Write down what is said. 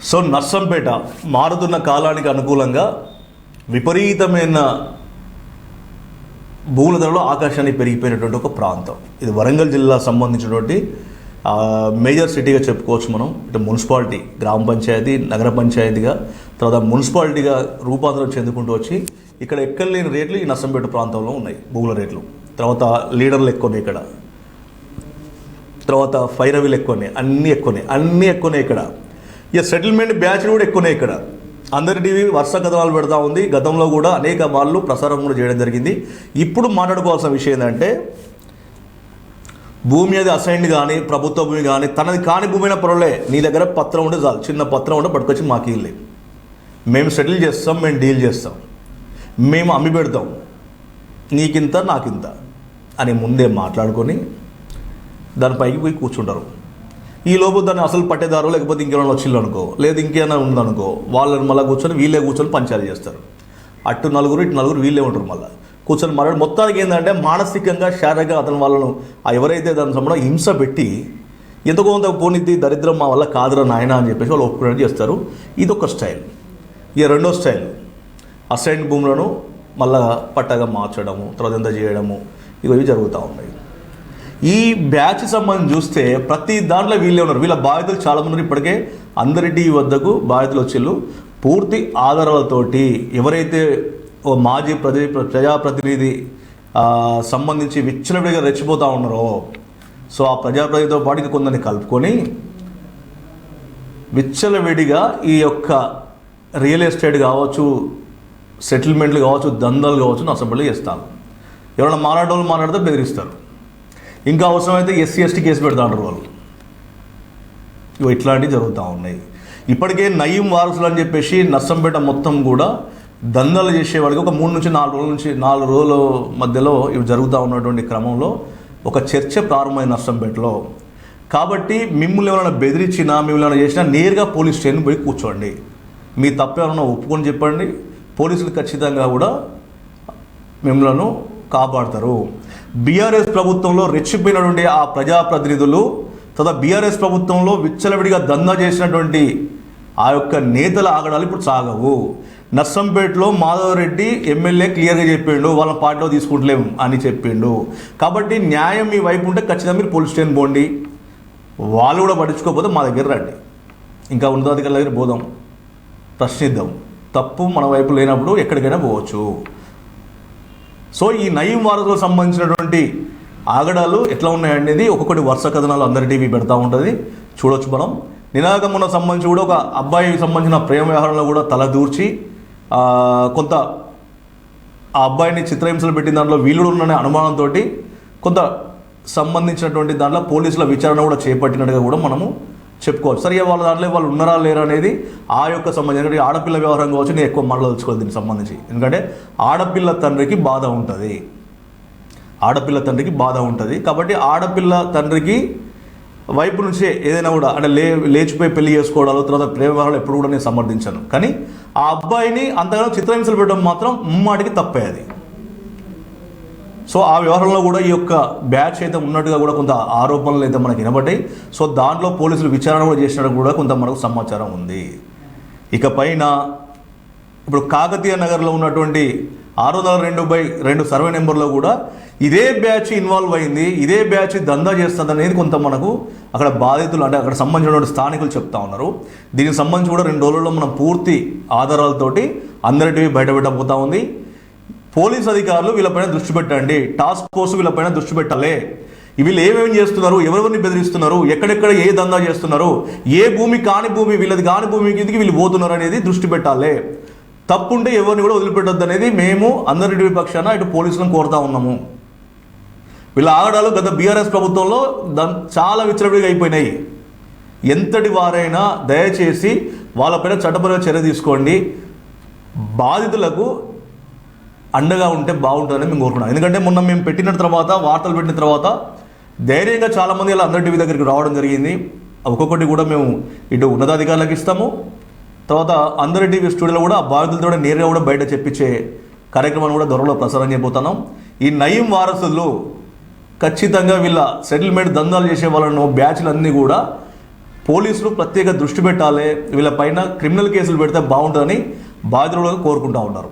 So Narsampet మారుతున్న కాలానికి అనుకూలంగా విపరీతమైన భూముల ధరలో ఆకాశాన్ని పెరిగిపోయినటువంటి ఒక ప్రాంతం. ఇది వరంగల్ జిల్లా సంబంధించినటువంటి మేజర్ సిటీగా చెప్పుకోవచ్చు మనం. ఇటు మున్సిపాలిటీ, గ్రామ పంచాయతీ, నగర పంచాయతీగా, తర్వాత మున్సిపాలిటీగా రూపాంతరం చెందుకుంటూ వచ్చి ఇక్కడ ఎక్కలేని రేట్లు ఈ నర్సంపేట ప్రాంతంలో ఉన్నాయి. భూముల రేట్లు, తర్వాత లీడర్లు ఎక్కువనే ఇక్కడ, తర్వాత ఫైరవీలు ఎక్కువనే, అన్నీ ఎక్కువనే ఇక్కడ. ఇక సెటిల్మెంట్ బ్యాచ్లు కూడా ఎక్కువనే ఇక్కడ. అందరి టీవీ వరుస కథనాలు పెడతా ఉంది. గతంలో కూడా అనేక వాళ్ళు ప్రసారం కూడా చేయడం జరిగింది. ఇప్పుడు మాట్లాడుకోవాల్సిన విషయం ఏంటంటే, భూమి అది అసైన్డ్ కానీ, ప్రభుత్వ భూమి కానీ, తనది కాని భూమి అయినా పర్వాలే, నీ దగ్గర పత్రం ఉంటే చాలు, చిన్న పత్రం ఉంటే పట్టుకొచ్చి మాకు ఇల్లు, మేము సెటిల్ చేస్తాం, మేము డీల్ చేస్తాం, మేము అమ్మి పెడతాం, నీకింత నాకింత అని ముందే మాట్లాడుకొని దానిపైకి పోయి కూర్చుంటారు. ఈ లోపు దాన్ని అసలు పట్టేదారు, లేకపోతే ఇంకేమైనా వచ్చిల్లు అనుకో, లేదా ఇంకేమైనా ఉందనుకో, వాళ్ళని మళ్ళీ కూర్చొని వీళ్ళే కూర్చొని పంచాయతీ చేస్తారు. అటు నలుగురు ఇటు నలుగురు వీళ్ళే ఉంటారు. మళ్ళీ కూర్చొని మాట్లాడి మొత్తానికి ఏంటంటే మానసికంగా, శారీరకంగా అతను వాళ్ళను ఎవరైతే దాని సంబంధం హింస పెట్టి ఎంతో కొంత పోనిద్ది, దరిద్రం మా వల్ల కాదురా నాయన అని చెప్పేసి వాళ్ళు ఒప్పుకునేది చేస్తారు. ఇదొక స్టైల్. ఇక రెండో స్టైల్, అసైన్ భూములను మళ్ళా పట్టగా మార్చడము, తర్వాత ఎంత చేయడము, ఇవి జరుగుతూ ఉన్నాయి. ఈ బ్యాచ్ సంబంధించి చూస్తే ప్రతి దాంట్లో వీళ్ళే ఉన్నారు. వీళ్ళ బాధితులు చాలామంది ఇప్పటికే అందరి టీవీ వద్దకు బాధితులు వచ్చిళ్ళు. పూర్తి ఆధారాలతోటి ఎవరైతే ఓ మాజీ ప్రజాప్రతినిధి సంబంధించి విచ్చలవిడిగా రెచ్చిపోతూ ఉన్నారో, సో ఆ ప్రజాప్రతినిధితో పాటు కొందరిని కలుపుకొని విచ్చలవిడిగా ఈ యొక్క రియల్ ఎస్టేట్ కావచ్చు, సెటిల్మెంట్లు కావచ్చు, దందాలు కావచ్చు, నష్టపడి చేస్తాను. ఎవరైనా మాట్లాడితే బెదిరిస్తారు. ఇంకా అవసరమైతే ఎస్సీ ఎస్టీ కేసు పెడతా ఉంటారు వాళ్ళు. ఇట్లాంటివి జరుగుతూ ఉన్నాయి. ఇప్పటికే నయీం వారసులు అని చెప్పేసి నర్సంపేట మొత్తం కూడా దందాలు చేసేవాడికి ఒక 3 నుంచి 4 రోజుల మధ్యలో ఇవి జరుగుతూ ఉన్నటువంటి క్రమంలో ఒక చర్చ ప్రారంభమైన నర్సంపేటలో. కాబట్టి మిమ్మల్ని ఎవరైనా బెదిరించినా, మిమ్మల్ని ఏమైనా చేసినా నేరుగా పోలీస్ స్టేషన్ పోయి కూర్చోండి, మీ తప్పు ఏమైనా ఒప్పుకొని చెప్పండి, పోలీసులు ఖచ్చితంగా కూడా మిమ్మల్ని కాపాడతారు. బీఆర్ఎస్ ప్రభుత్వంలో రెచ్చిపోయినటువంటి ఆ ప్రజాప్రతినిధులు, తర్వాత బీఆర్ఎస్ ప్రభుత్వంలో విచ్చలవిడిగా దందా చేసినటువంటి ఆ యొక్క నేతల ఆగడాలు ఇప్పుడు సాగవు. నర్సంపేటలో మాధవరెడ్డి ఎమ్మెల్యే క్లియర్గా చెప్పిండు, వాళ్ళ పార్టీలో తీసుకుంటలేము అని చెప్పిండు. కాబట్టి న్యాయం మీ వైపు ఉంటే ఖచ్చితంగా మీరు పోలీస్ స్టేషన్ పోండి, వాళ్ళు కూడా పట్టించుకోకపోతే మా దగ్గర రండి, ఇంకా ఉన్నతాధికారుల దగ్గర పోదాం, ప్రశ్నిద్దాం. తప్పు మన వైపు లేనప్పుడు ఎక్కడికైనా పోవచ్చు. సో ఈ నయీం వారసులకు సంబంధించినటువంటి ఆగడాలు ఎట్లా ఉన్నాయనేది ఒక్కొక్కటి వరుస కథనాలు అందరి టీవీ పెడతా ఉంటుంది, చూడొచ్చు మనం. నినాగమున్న సంబంధించి కూడా ఒక అబ్బాయికి సంబంధించిన ప్రేమ వ్యవహారంలో కూడా తలదూర్చి కొంత ఆ అబ్బాయిని చిత్రహింసలు పెట్టిన దాంట్లో వీళ్ళు ఉన్న అనుమానంతో కొంత సంబంధించినటువంటి దాంట్లో పోలీసుల విచారణ కూడా చేపట్టినట్టుగా కూడా మనము చెప్పుకోవచ్చు. సరిగా వాళ్ళ దాంట్లో వాళ్ళు ఉన్నారా లేరా అనేది ఆ యొక్క సంబంధించి ఆడపిల్ల వ్యవహారం కావచ్చు. నేను ఎక్కువ మాట్లాడుకోవాలి దీనికి సంబంధించి, ఎందుకంటే ఆడపిల్ల తండ్రికి బాధ ఉంటుంది. కాబట్టి ఆడపిల్ల తండ్రికి వైపు నుంచే ఏదైనా కూడా అంటే లేచిపోయి పెళ్లి చేసుకోవడాలు, తర్వాత ప్రేమ వ్యవహారాలు ఎప్పుడు కూడా నేను సమర్థించాను. కానీ ఆ అబ్బాయిని అంతగానో చిత్రహింసలు పెట్టడం మాత్రం ముమ్మాటికి తప్పే అది. సో ఆ వ్యవహారంలో కూడా ఈ యొక్క బ్యాచ్ అయితే ఉన్నట్టుగా కూడా కొంత ఆరోపణలు అయితే మనకు వినబడ్డాయి. సో దాంట్లో పోలీసులు విచారణ కూడా చేసినట్టు కూడా కొంత మనకు సమాచారం ఉంది. ఇక పైన ఇప్పుడు కాకతీయ నగర్లో ఉన్నటువంటి 602/2 సర్వే నెంబర్లో కూడా ఇదే బ్యాచ్ ఇన్వాల్వ్ అయింది, ఇదే బ్యాచ్ దందా చేస్తుంది అనేది కొంత మనకు అక్కడ బాధితులు అంటే అక్కడ సంబంధించినటువంటి స్థానికులు చెప్తా ఉన్నారు. దీనికి సంబంధించి కూడా 2 రోజుల్లో మనం పూర్తి ఆధారాలతోటి అందరిటివి బయటపెట్టబోతా ఉంది. పోలీస్ అధికారులు వీళ్ళపైన దృష్టి పెట్టండి, టాస్క్ ఫోర్స్ వీళ్ళపైన దృష్టి పెట్టాలి. వీళ్ళు ఏమేమి చేస్తున్నారు, ఎవరెవరిని బెదిరిస్తున్నారు, ఎక్కడెక్కడ ఏ దందా చేస్తున్నారు, ఏ భూమి కాని భూమి వీళ్ళది కాని భూమి కిందకి వీళ్ళు పోతున్నారు అనేది దృష్టి పెట్టాలి. తప్పుంటే ఎవరిని కూడా వదిలిపెట్టద్దు అనేది మేము అందరి పక్షాన ఇటు పోలీసులను కోరుతా ఉన్నాము. వీళ్ళ ఆగడాలు గత బీఆర్ఎస్ ప్రభుత్వంలో చాలా విచ్చలవిడిగా అయిపోయినాయి. ఎంతటి వారైనా దయచేసి వాళ్ళపైన చట్టపరమైన చర్య తీసుకోండి, బాధితులకు అండగా ఉంటే బాగుంటుందని మేము కోరుకున్నాం. ఎందుకంటే మొన్న మేము పెట్టిన తర్వాత, వార్తలు పెట్టిన తర్వాత ధైర్యంగా చాలామంది ఇలా అందరి టీవీ దగ్గరికి రావడం జరిగింది. ఒక్కొక్కటి కూడా మేము ఇటు ఉన్నతాధికారులకు ఇస్తాము, తర్వాత అందరి టీవీ స్టూడియోలో కూడా ఆ బాధితులతో నేరుగా కూడా బయట చెప్పించే కార్యక్రమాన్ని కూడా త్వరలో ప్రసారం చేయబోతున్నాం. ఈ నయీం వారసులు ఖచ్చితంగా వీళ్ళ సెటిల్మెంట్ దందాలు చేసే వాళ్ళను బ్యాచ్లన్నీ కూడా పోలీసులు ప్రత్యేక దృష్టి పెట్టాలి, వీళ్ళపైన క్రిమినల్ కేసులు పెడితే బాగుంటుందని బాధితులు కోరుకుంటా ఉన్నారు.